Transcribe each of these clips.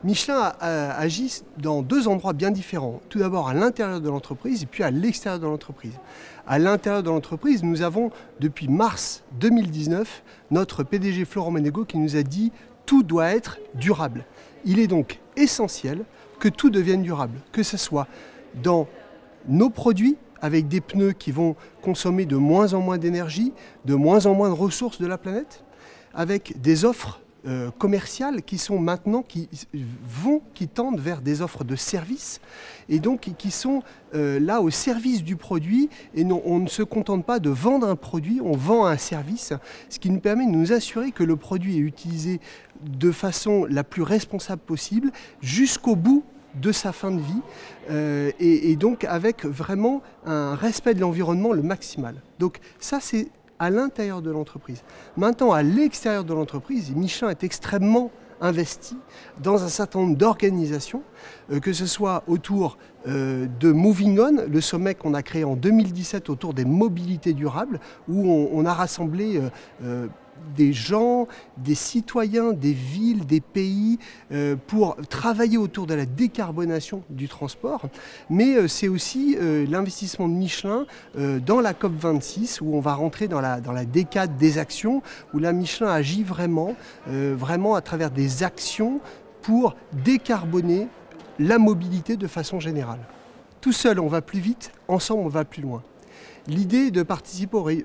Michelin agit dans deux endroits bien différents. Tout d'abord à l'intérieur de l'entreprise et puis à l'extérieur de l'entreprise. À l'intérieur de l'entreprise, nous avons depuis mars 2019 notre PDG Florent Menegaux qui nous a dit « tout doit être durable ». Il est donc essentiel que tout devienne durable, que ce soit dans nos produits avec des pneus qui vont consommer de moins en moins d'énergie, de moins en moins de ressources de la planète, avec des offres commerciales qui sont maintenant, qui tendent vers des offres de services et donc qui sont là au service du produit et non, on ne se contente pas de vendre un produit, on vend un service, ce qui nous permet de nous assurer que le produit est utilisé de façon la plus responsable possible jusqu'au bout de sa fin de vie et donc avec vraiment un respect de l'environnement le maximal. Donc ça c'est à l'intérieur de l'entreprise. Maintenant, à l'extérieur de l'entreprise, Michelin est extrêmement investi dans un certain nombre d'organisations, que ce soit autour de Moving On, le sommet qu'on a créé en 2017 autour des mobilités durables, où on a rassemblé des gens, des citoyens, des villes, des pays pour travailler autour de la décarbonation du transport. Mais c'est aussi l'investissement de Michelin dans la COP26 où on va rentrer dans la décade des actions, où la Michelin agit vraiment à travers des actions pour décarboner la mobilité de façon générale. Tout seul, on va plus vite, ensemble, on va plus loin. L'idée de participer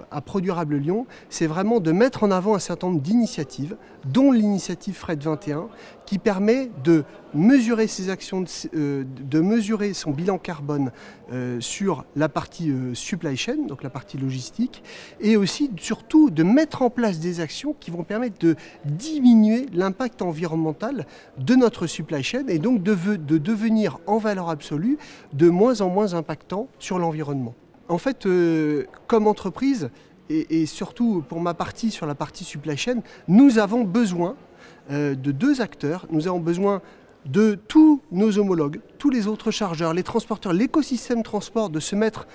à ProDurable Lyon, c'est vraiment de mettre en avant un certain nombre d'initiatives, dont l'initiative Fret 21, qui permet de mesurer ses actions, de mesurer son bilan carbone sur la partie supply chain, donc la partie logistique, et aussi surtout de mettre en place des actions qui vont permettre de diminuer l'impact environnemental de notre supply chain et donc de devenir en valeur absolue de moins en moins impactant sur l'environnement. En fait, comme entreprise, et surtout pour ma partie sur la partie supply chain, nous avons besoin de deux acteurs. Nous avons besoin de tous nos homologues, tous les autres chargeurs, les transporteurs, l'écosystème transport, de se mettre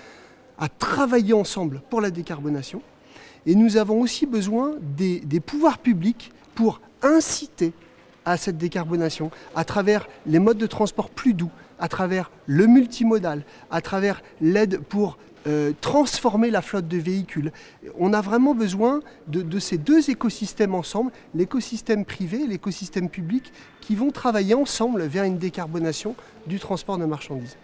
à travailler ensemble pour la décarbonation. Et nous avons aussi besoin des pouvoirs publics pour inciter à cette décarbonation à travers les modes de transport plus doux, à travers le multimodal, à travers l'aide pour transformer la flotte de véhicules. On a vraiment besoin de ces deux écosystèmes ensemble, l'écosystème privé et l'écosystème public, qui vont travailler ensemble vers une décarbonation du transport de marchandises.